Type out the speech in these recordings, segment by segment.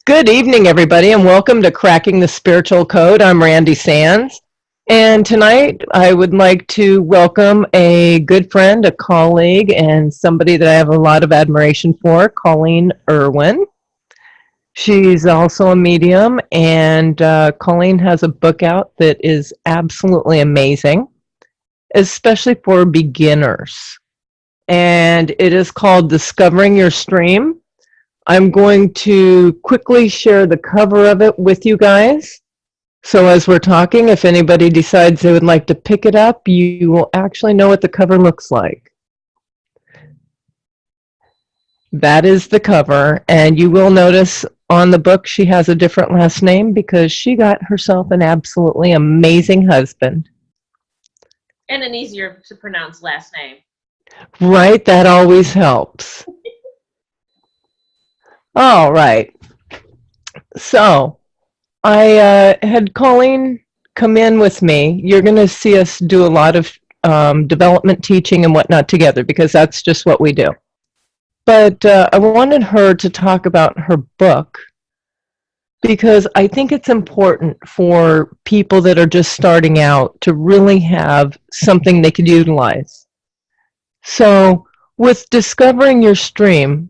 Good evening, everybody, and welcome to Cracking the Spiritual Code. I'm Randi Sands, and tonight I would like to welcome a good friend, a colleague, and somebody that I have a lot of admiration for, Colleen Irwin. She's also a medium, and Colleen has a book out that is absolutely amazing, especially for beginners. And it is called Discovering Your Stream. I'm going to quickly share the cover of it with you guys. So as we're talking, if anybody decides they would like to pick it up, you will actually know what the cover looks like. That is the cover, and you will notice on the book she has a different last name because she got herself an absolutely amazing husband. And an easier to pronounce last name. Right, that always helps. All right. So I had Colleen come in with me. You're going to see us do a lot of development teaching and whatnot together because that's just what we do. But I wanted her to talk about her book because I think it's important for people that are just starting out to really have something they could utilize. So with Discovering Your Stream,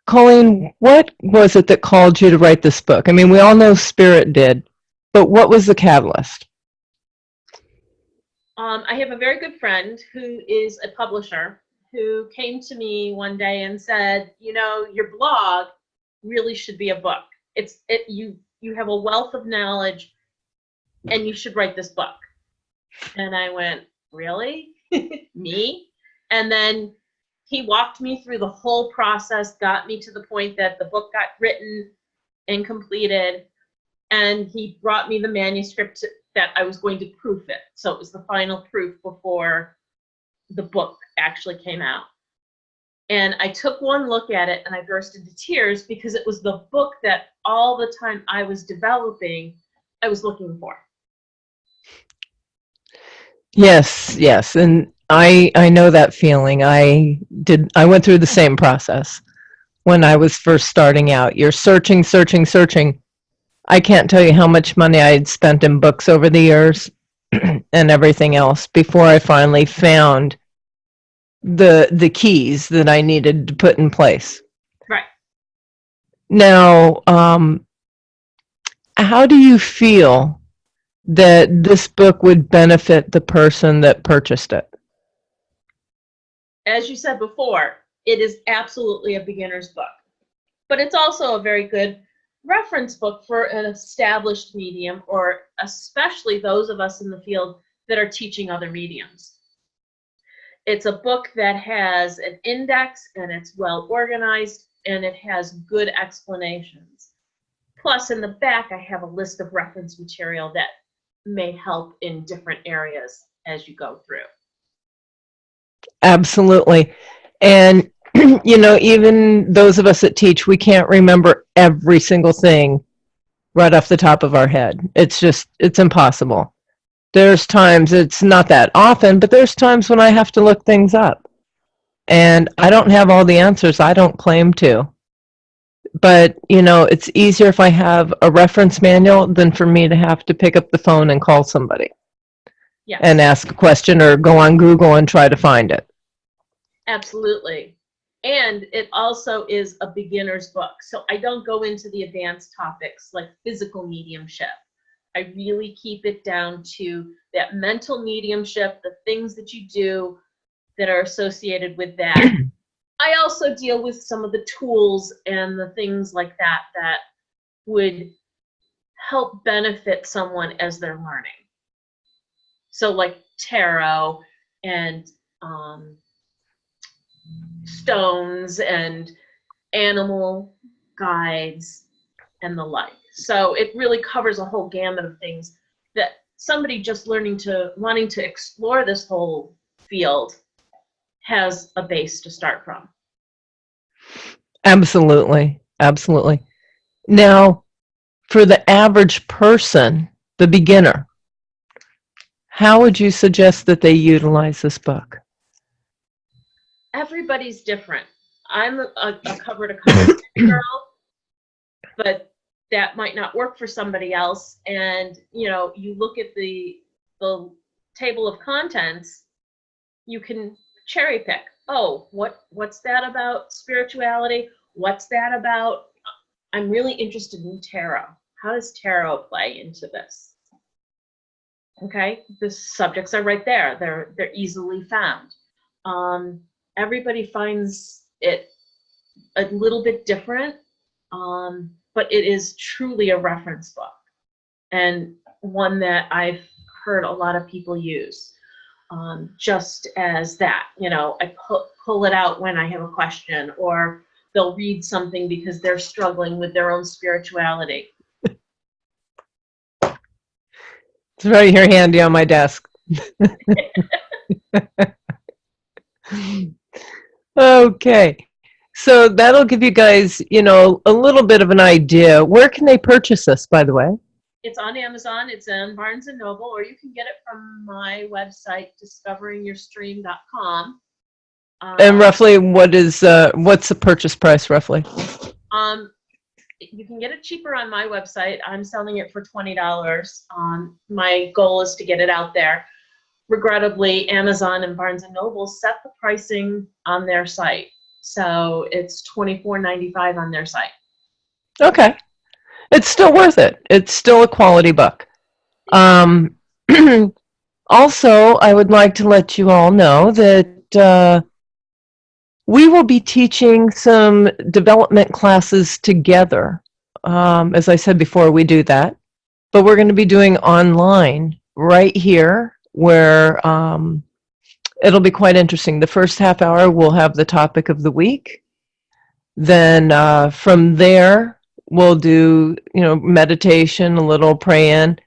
Colleen, what was it that called you to write this book? I mean, we all know Spirit did, but what was the catalyst? I have a very good friend who is a publisher who came to me one day and said, you know, your blog really should be a book. You have a wealth of knowledge and you should write this book. And I went, really? Me? And then he walked me through the whole process, got me to the point that the book got written and completed, and he brought me the manuscript that I was going to proof it. So it was the final proof before the book actually came out. And I took one look at it and I burst into tears because it was the book that all the time I was developing, I was looking for. Yes, and I know that feeling. I went through the same process when I was first starting out. You're searching. I can't tell you how much money I had spent in books over the years and everything else before I finally found the keys that I needed to put in place. Right. Now, how do you feel that this book would benefit the person that purchased it? As you said before, it is absolutely a beginner's book, but it's also a very good reference book for an established medium, or especially those of us in the field that are teaching other mediums. It's a book that has an index and it's well organized and it has good explanations. Plus, in the back, I have a list of reference material that may help in different areas as you go through. Absolutely. And, you know, even those of us that teach, we can't remember every single thing right off the top of our head. It's impossible. There's times, it's not that often, but there's times when I have to look things up. And I don't have all the answers. I don't claim to. But, you know, it's easier if I have a reference manual than for me to have to pick up the phone and call somebody. Yes. And ask a question or go on Google and try to find it. Absolutely. And it also is a beginner's book. So I don't go into the advanced topics like physical mediumship. I really keep it down to that mental mediumship, the things that you do that are associated with that. I also deal with some of the tools and the things like that that would help benefit someone as they're learning. So like tarot and stones and animal guides and the like. So it really covers a whole gamut of things that somebody just wanting to explore this whole field has a base to start from. Absolutely. Now, for the average person, the beginner, how would you suggest that they utilize this book? Everybody's different. I'm a cover-to-cover girl, but that might not work for somebody else. And, you know, you look at the table of contents, you can cherry pick. Oh, what's that about spirituality? What's that about? I'm really interested in tarot. How does tarot play into this? Okay, the subjects are right there. They're easily found. Everybody finds it a little bit different, but it is truly a reference book, and one that I've heard a lot of people use, just as that. You know, I pull it out when I have a question, or they'll read something because they're struggling with their own spirituality. It's right here handy on my desk. Okay. So that'll give you guys, you know, a little bit of an idea. Where can they purchase this, by the way? It's on Amazon, it's on Barnes & Noble, or you can get it from my website, discoveringyourstream.com. And roughly, what's the purchase price, roughly? You can get it cheaper on my website. I'm selling it for $20. My goal is to get it out there. Regrettably, Amazon and Barnes & Noble set the pricing on their site. So it's $24.95 on their site. Okay. It's still worth it. It's still a quality book. Also, I would like to let you all know that we will be teaching some development classes together. As I said before, we do that. But we're going to be doing online right here, where it'll be quite interesting. The first half hour, we'll have the topic of the week. Then from there, we'll do, you know, meditation, a little praying.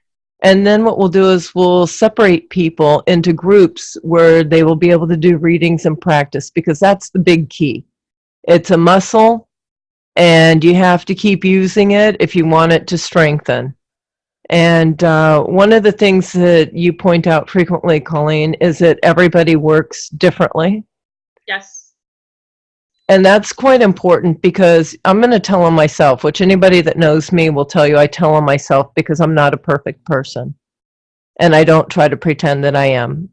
And then what we'll do is we'll separate people into groups where they will be able to do readings and practice, because that's the big key. It's a muscle, and you have to keep using it if you want it to strengthen. And one of the things that you point out frequently, Colleen, is that everybody works differently. Yes. And that's quite important, because I'm going to tell on myself, which anybody that knows me will tell you I tell on myself, because I'm not a perfect person. And I don't try to pretend that I am.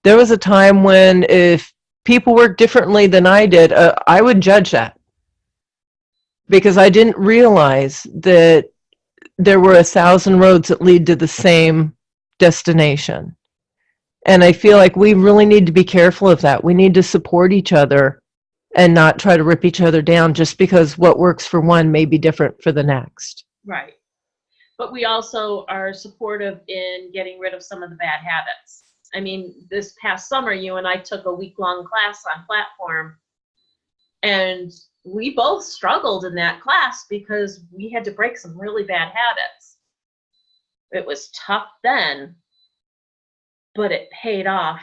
There was a time when if people worked differently than I did, I would judge that, because I didn't realize that there were 1,000 roads that lead to the same destination. And I feel like we really need to be careful of that. We need to support each other and not try to rip each other down just because what works for one may be different for the next. Right. But we also are supportive in getting rid of some of the bad habits. I mean, this past summer, you and I took a week-long class on platform, and we both struggled in that class because we had to break some really bad habits. It was tough then, but it paid off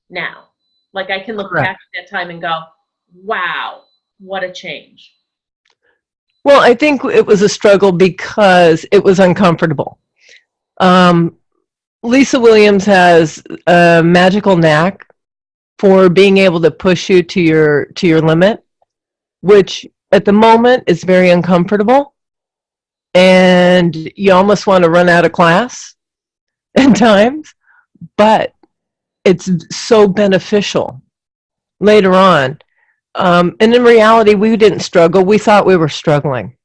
now. Like, I can look back at that time and go, wow, what a change. Well, I think it was a struggle because it was uncomfortable. Lisa Williams has a magical knack for being able to push you to your limit, which at the moment is very uncomfortable, and you almost want to run out of class at times, but it's so beneficial later on. And in reality, we didn't struggle. We thought we were struggling.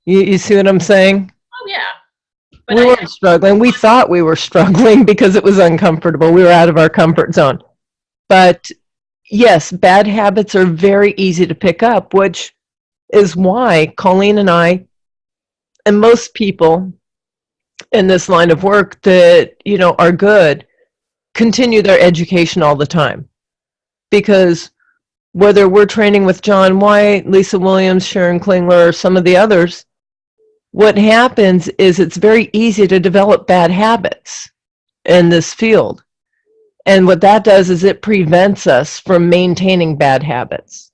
You see what I'm saying? Oh, yeah. But we weren't struggling. We thought we were struggling because it was uncomfortable. We were out of our comfort zone. But yes, bad habits are very easy to pick up, which is why Colleen and I, and most people in this line of work that, you know, are good, continue their education all the time. Because whether we're training with John White, Lisa Williams, Sharon Klingler, or some of the others, what happens is it's very easy to develop bad habits in this field. And what that does is it prevents us from maintaining bad habits.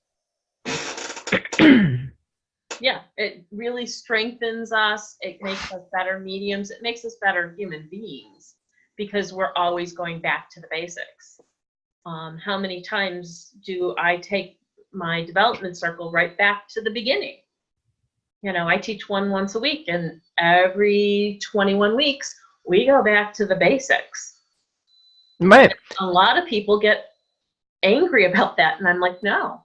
Yeah, it really strengthens us. It makes us better mediums. It makes us better human beings, because we're always going back to the basics. How many times do I take my development circle right back to the beginning. I teach once a week, and every 21 weeks, we go back to the basics. Right. A lot of people get angry about that, and I'm like, no,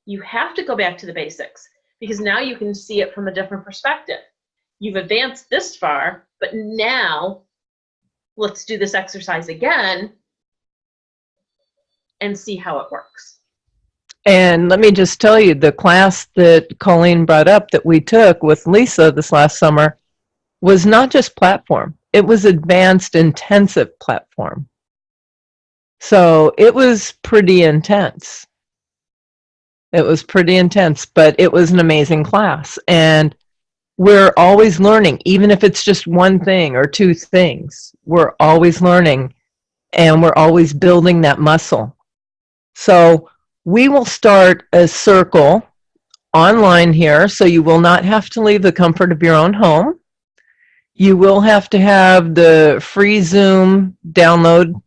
you have to go back to the basics, because now you can see it from a different perspective. You've advanced this far, but now let's do this exercise again and see how it works. And let me just tell you, the class that Colleen brought up that we took with Lisa this last summer was not just platform. It was advanced intensive platform. So it was pretty intense. It was pretty intense, but it was an amazing class. And we're always learning, even if it's just one thing or two things. We're always learning, and we're always building that muscle. So we will start a circle online here, so you will not have to leave the comfort of your own home. You will have to have the free Zoom download,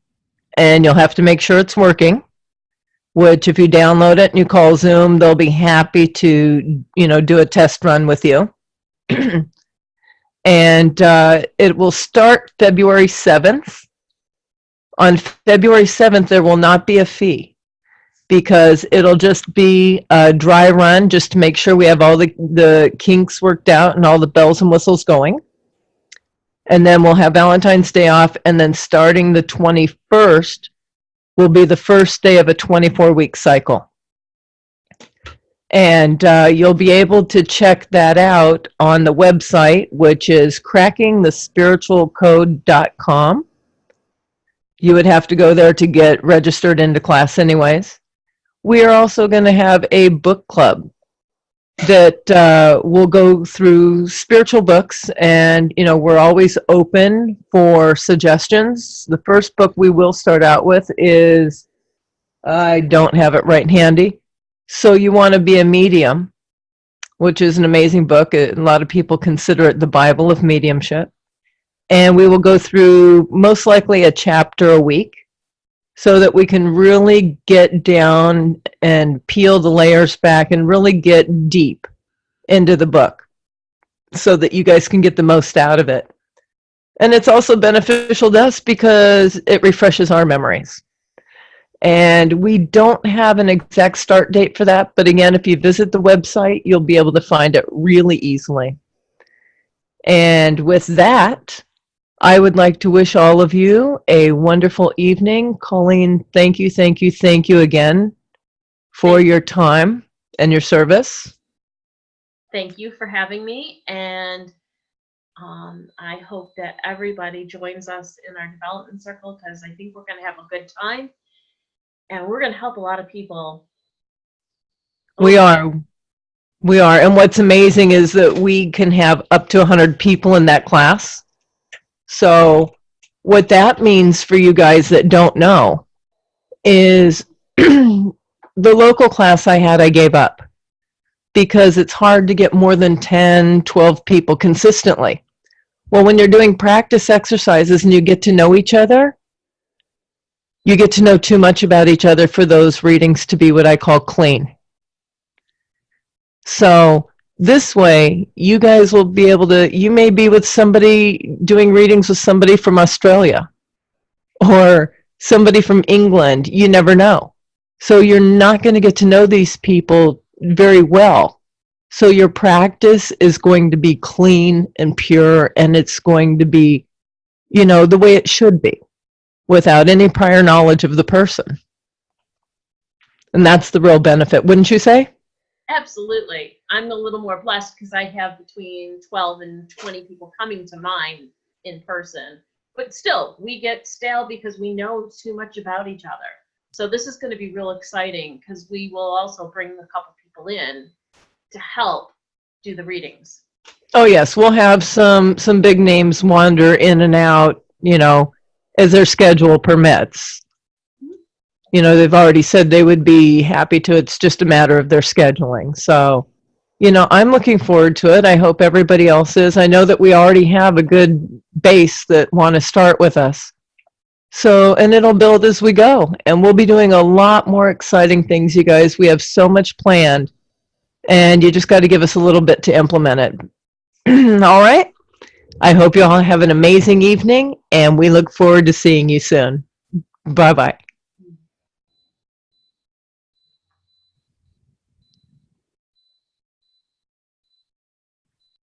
and you'll have to make sure it's working, which if you download it and you call Zoom, they'll be happy to, do a test run with you. And it will start February 7th. On February 7th, there will not be a fee, because it'll just be a dry run just to make sure we have all the kinks worked out and all the bells and whistles going. And then we'll have Valentine's Day off, and then starting the 21st will be the first day of a 24-week cycle. And you'll be able to check that out on the website, which is crackingthespiritualcode.com. You would have to go there to get registered into class anyways. We are also going to have a book club that will go through spiritual books, and we're always open for suggestions. The first book we will start out with is, I don't have it right handy, So You Want to Be a Medium, which is an amazing book. A lot of people consider it the Bible of mediumship. And we will go through most likely a chapter a week, so that we can really get down and peel the layers back and really get deep into the book, so that you guys can get the most out of it. And it's also beneficial to us because it refreshes our memories. And we don't have an exact start date for that, but again, if you visit the website, you'll be able to find it really easily. And with that, I would like to wish all of you a wonderful evening. Colleen, thank you again for your time and your service. Thank you for having me, and I hope that everybody joins us in our development circle, because I think we're going to have a good time, and we're going to help a lot of people. We are. And what's amazing is that we can have up to 100 people in that class. So what that means for you guys that don't know is the local class I gave up, because it's hard to get more than 10, 12 people consistently. Well, when you're doing practice exercises and you get to know each other, you get to know too much about each other for those readings to be what I call clean. So this way, you guys will be able to, you may be with somebody, doing readings with somebody from Australia or somebody from England. You never know. So you're not going to get to know these people very well. So your practice is going to be clean and pure, and it's going to be, the way it should be, without any prior knowledge of the person. And that's the real benefit, wouldn't you say? Absolutely. I'm a little more blessed because I have between 12 and 20 people coming to mine in person. But still, we get stale because we know too much about each other. So this is going to be real exciting, because we will also bring a couple people in to help do the readings. Oh, yes. We'll have some big names wander in and out, as their schedule permits. They've already said they would be happy to. It's just a matter of their scheduling. So, I'm looking forward to it. I hope everybody else is. I know that we already have a good base that want to start with us. So, and it'll build as we go. And we'll be doing a lot more exciting things, you guys. We have so much planned, and you just got to give us a little bit to implement it. All right. I hope you all have an amazing evening, and we look forward to seeing you soon. Bye bye.